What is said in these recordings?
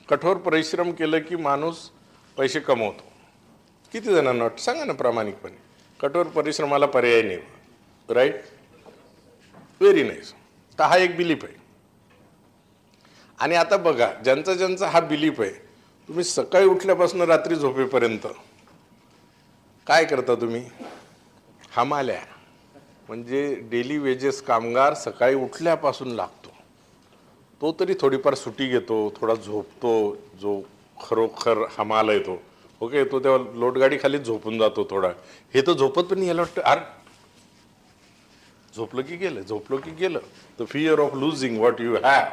कठोर परिश्रम केलं की माणूस पैसे कमवतो. किती जणांना वाटतं सांगा ना प्रामाणिकपणे? कठोर परिश्रमाला पर्याय नाही. राईट? Very nice. तर हा एक बिलीफ आहे. आणि आता बघा, ज्यांचा ज्यांचा हा बिलीफ आहे, तुम्ही सकाळी उठल्यापासून रात्री झोपेपर्यंत काय करता तुम्ही? हमाल्या म्हणजे डेली वेजेस कामगार सकाळी उठल्यापासून लागतो. तो तरी थोडीफार सुट्टी घेतो, थोडा झोपतो. जो खरोखर हमाल आहे तो ओके, तो तेव्हा लोटगाडी खाली झोपून जातो थोडा. हे तर झोपत पण नाही. याला वाटतं अरे झोपलं की गेलं, झोपलं की गेलं. The fear of losing what you have,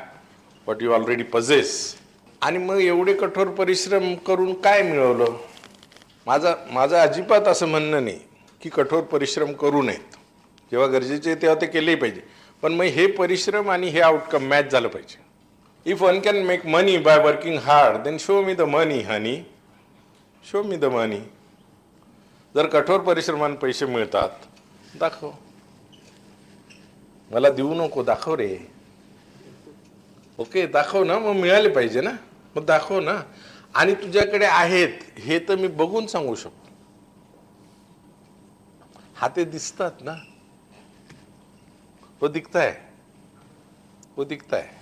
what you already possess. आणि मग एवढे कठोर परिश्रम करून काय मिळवलं? माझं अजिबात असं म्हणणं नाही की कठोर परिश्रम करू नयेत. जेव्हा गरजेचे तेव्हा ते केलेही पाहिजे. पण मग हे परिश्रम आणि हे आउटकम मॅच झालं पाहिजे. If one can make money by working hard then show me the money honey, show me the money. जर कठोर परिश्रमाने पैसे मिळतात, दाखव. मला देऊ नको, दाखव रे. ओके, दाखव ना. मग मिळाले पाहिजे ना, मग दाखव ना. आणि तुझ्याकडे आहेत हे तर मी बघून सांगू शकतो. हाते दिसतात ना, वो दिखता है, वो दिखता है.